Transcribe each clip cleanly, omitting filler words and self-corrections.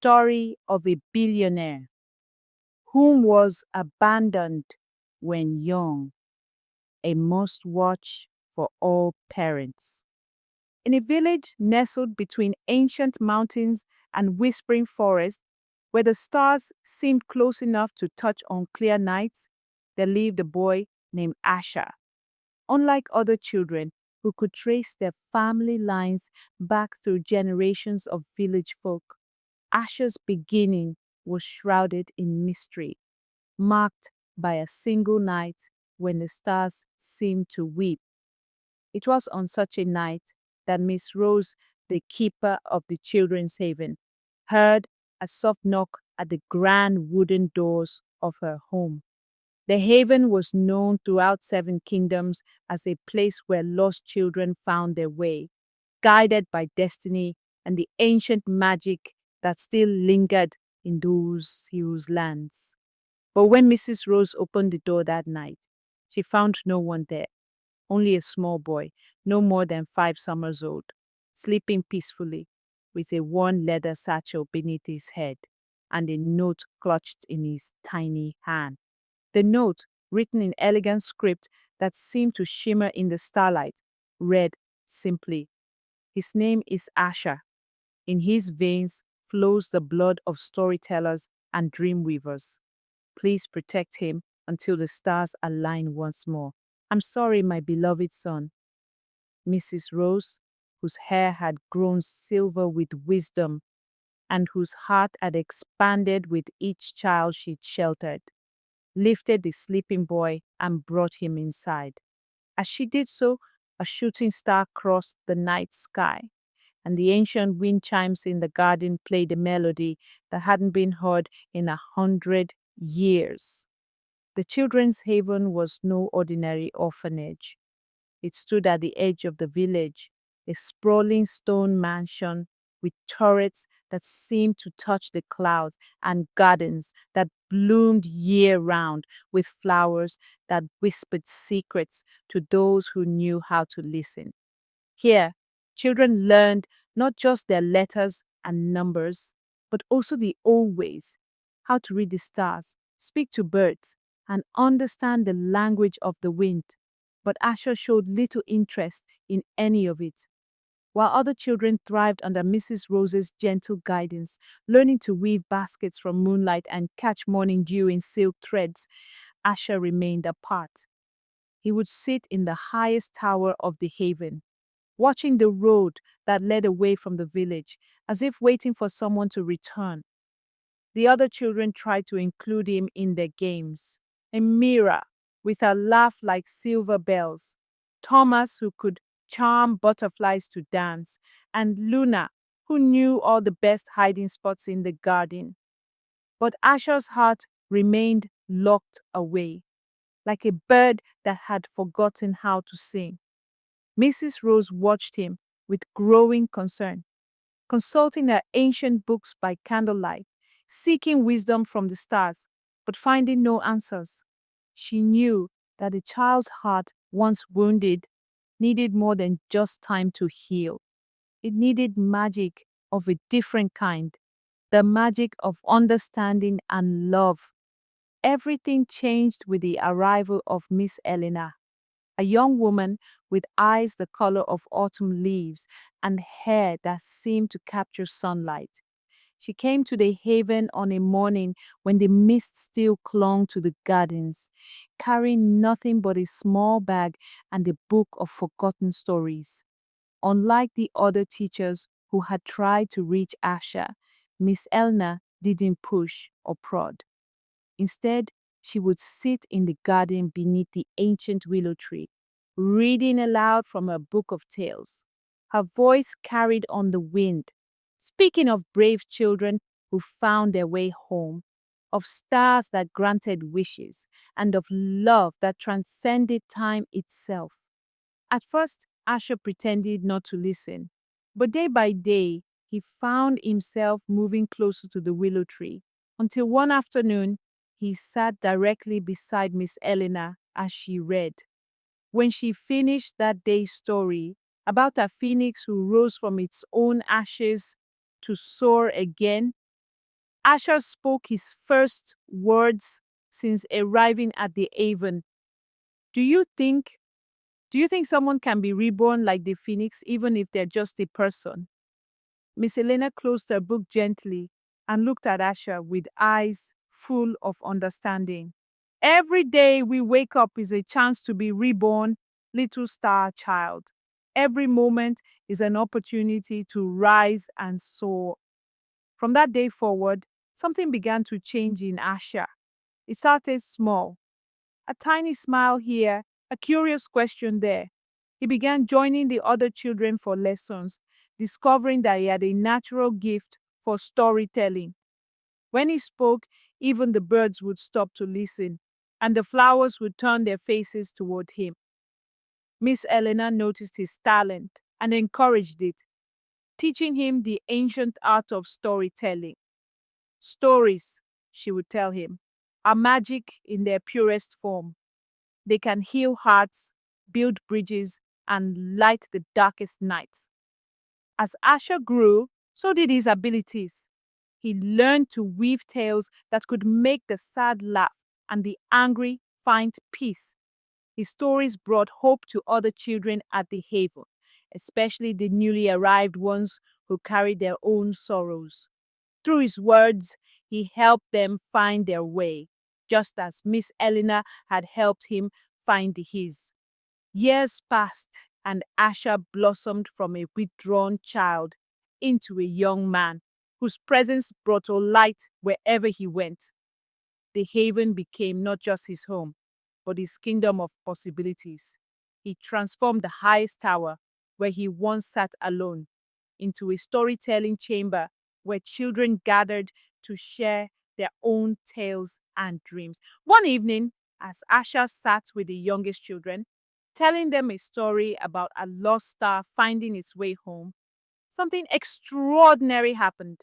story of a billionaire whom was abandoned when young, a must watch for all parents. In a village nestled between ancient mountains and whispering forests, where the stars seemed close enough to touch on clear nights, there lived a boy named Asher. Unlike other children who could trace their family lines back through generations of village folk, Asher's beginning was shrouded in mystery, marked by a single night when the stars seemed to weep. It was on such a night that Miss Rose, the keeper of the children's haven, heard a soft knock at the grand wooden doors of her home. The haven was known throughout seven kingdoms as a place where lost children found their way, guided by destiny and the ancient magic that still lingered in those hills lands. But when Mrs. Rose opened the door that night, she found no one there, only a small boy, no more than 5 summers old, sleeping peacefully with a worn leather satchel beneath his head and a note clutched in his tiny hand. The note, written in elegant script that seemed to shimmer in the starlight, read simply, "His name is Asher. In his veins flows the blood of storytellers and dream weavers. Please protect him until the stars align once more. I'm sorry, my beloved son." Mrs. Rose, whose hair had grown silver with wisdom and whose heart had expanded with each child she'd sheltered, lifted the sleeping boy and brought him inside. As she did so, a shooting star crossed the night sky, and the ancient wind chimes in the garden played a melody that hadn't been heard in 100 years. The children's haven was no ordinary orphanage. It stood at the edge of the village, a sprawling stone mansion with turrets that seemed to touch the clouds and gardens that bloomed year round with flowers that whispered secrets to those who knew how to listen. Here, children learned not just their letters and numbers, but also the old ways, how to read the stars, speak to birds, and understand the language of the wind. But Asher showed little interest in any of it. While other children thrived under Mrs. Rose's gentle guidance, learning to weave baskets from moonlight and catch morning dew in silk threads, Asher remained apart. He would sit in the highest tower of the haven, watching the road that led away from the village, as if waiting for someone to return. The other children tried to include him in their games. Amira, with her laugh like silver bells, Thomas, who could charm butterflies to dance, and Luna, who knew all the best hiding spots in the garden. But Asher's heart remained locked away, like a bird that had forgotten how to sing. Mrs. Rose watched him with growing concern, consulting her ancient books by candlelight, seeking wisdom from the stars, but finding no answers. She knew that a child's heart, once wounded, needed more than just time to heal. It needed magic of a different kind, the magic of understanding and love. Everything changed with the arrival of Miss Eleanor, a young woman with eyes the color of autumn leaves and hair that seemed to capture sunlight. She came to the haven on a morning when the mist still clung to the gardens, carrying nothing but a small bag and a book of forgotten stories. Unlike the other teachers who had tried to reach Asha, Miss Elna didn't push or prod. Instead, she would sit in the garden beneath the ancient willow tree, reading aloud from her book of tales. Her voice carried on the wind, speaking of brave children who found their way home, of stars that granted wishes, and of love that transcended time itself. At first, Asher pretended not to listen, but day by day, he found himself moving closer to the willow tree, until one afternoon, he sat directly beside Miss Eleanor as she read. When she finished that day's story about a phoenix who rose from its own ashes to soar again, Asher spoke his first words since arriving at the haven. Do you think do you think someone can be reborn like the phoenix even if they're just a person? Miss Elena closed her book gently and looked at Asher with eyes full of understanding. Every day we wake up is a chance to be reborn, little star child. Every moment is an opportunity to rise and soar. From that day forward, something began to change in Asher. It started small, a tiny smile here, a curious question there. He began joining the other children for lessons, discovering that he had a natural gift for storytelling. When he spoke, even the birds would stop to listen, and the flowers would turn their faces toward him. Miss Eleanor noticed his talent and encouraged it, teaching him the ancient art of storytelling. Stories, she would tell him, are magic in their purest form. They can heal hearts, build bridges, and light the darkest nights. As Asher grew, so did his abilities. He learned to weave tales that could make the sad laugh and the angry find peace. His stories brought hope to other children at the haven, especially the newly arrived ones who carried their own sorrows. Through his words, he helped them find their way, just as Miss Eleanor had helped him find his. Years passed, and Asher blossomed from a withdrawn child into a young man whose presence brought a light wherever he went. The haven became not just his home, but his kingdom of possibilities. He transformed the highest tower, where he once sat alone, into a storytelling chamber where children gathered to share their own tales and dreams. One evening, as Asha sat with the youngest children, telling them a story about a lost star finding its way home, something extraordinary happened.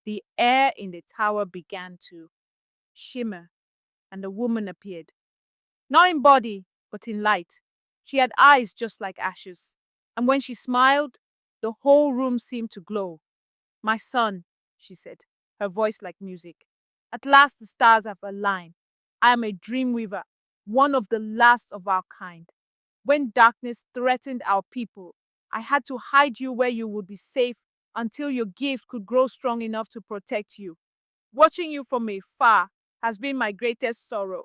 The air in the tower began to shimmer, and a woman appeared. Not in body, but in light. She had eyes just like ashes, and when she smiled, the whole room seemed to glow. My son, she said, her voice like music. At last the stars have aligned. I am a dream weaver, one of the last of our kind. When darkness threatened our people, I had to hide you where you would be safe until your gift could grow strong enough to protect you. Watching you from afar has been my greatest sorrow,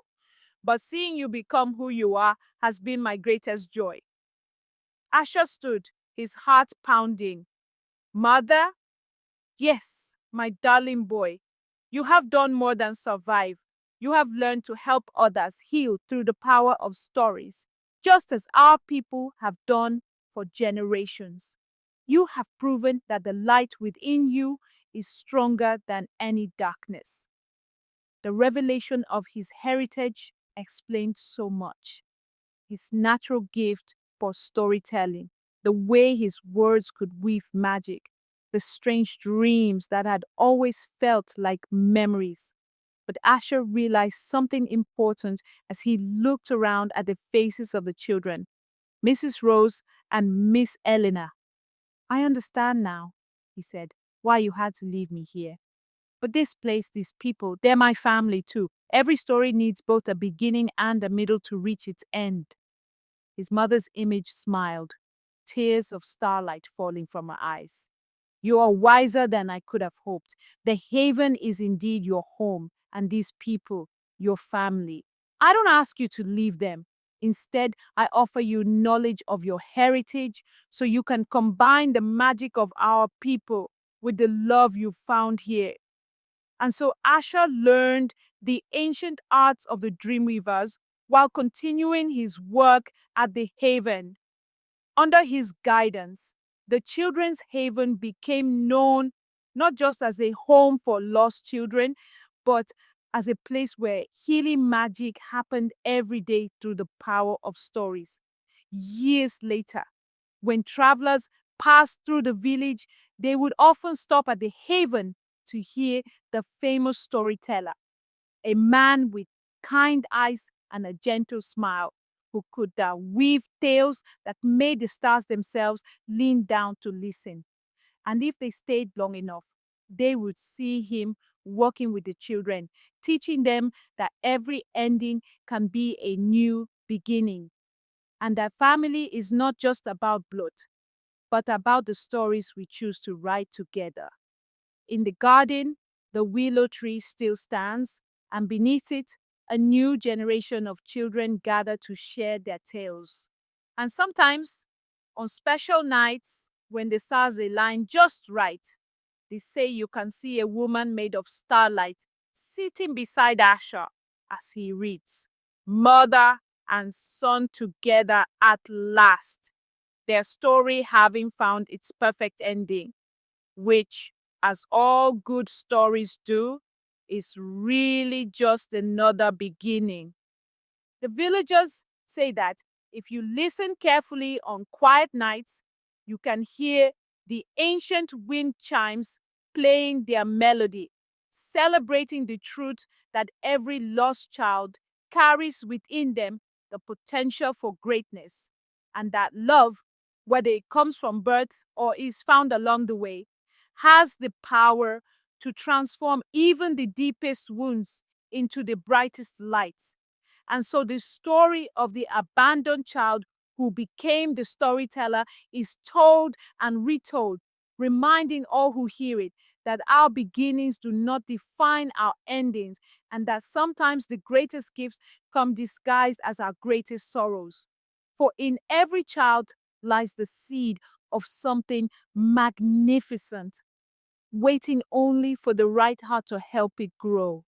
but seeing you become who you are has been my greatest joy. Asher stood, his heart pounding. Mother? Yes, my darling boy. You have done more than survive. You have learned to help others heal through the power of stories, just as our people have done for generations. You have proven that the light within you is stronger than any darkness. The revelation of his heritage explained so much. His natural gift for storytelling, the way his words could weave magic, the strange dreams that had always felt like memories. But Asher realized something important as he looked around at the faces of the children, Mrs. Rose and Miss Eleanor. I understand now, he said, why you had to leave me here. But this place, these people, they're my family too. Every story needs both a beginning and a middle to reach its end. His mother's image smiled, tears of starlight falling from her eyes. You are wiser than I could have hoped. The haven is indeed your home, and these people, your family. I don't ask you to leave them. Instead, I offer you knowledge of your heritage so you can combine the magic of our people with the love you found here. And so Asher learned the ancient arts of the Dreamweavers while continuing his work at the haven. Under his guidance, the Children's Haven became known not just as a home for lost children, but as a place where healing magic happened every day through the power of stories. Years later, when travelers passed through the village, they would often stop at the haven to hear the famous storyteller, a man with kind eyes and a gentle smile who could weave tales that made the stars themselves lean down to listen. And if they stayed long enough, they would see him working with the children, teaching them that every ending can be a new beginning, and that family is not just about blood, but about the stories we choose to write together. In the garden, the willow tree still stands, and beneath it, a new generation of children gather to share their tales. And sometimes, on special nights, when the stars align just right, they say you can see a woman made of starlight sitting beside Asher as he reads. Mother and son together at last, their story having found its perfect ending, which, as all good stories do, is really just another beginning. The villagers say that if you listen carefully on quiet nights, you can hear the ancient wind chimes playing their melody, celebrating the truth that every lost child carries within them the potential for greatness, and that love, whether it comes from birth or is found along the way, has the power to transform even the deepest wounds into the brightest lights. And so the story of the abandoned child who became the storyteller is told and retold, reminding all who hear it that our beginnings do not define our endings, and that sometimes the greatest gifts come disguised as our greatest sorrows. For in every child lies the seed of something magnificent, waiting only for the right heart to help it grow.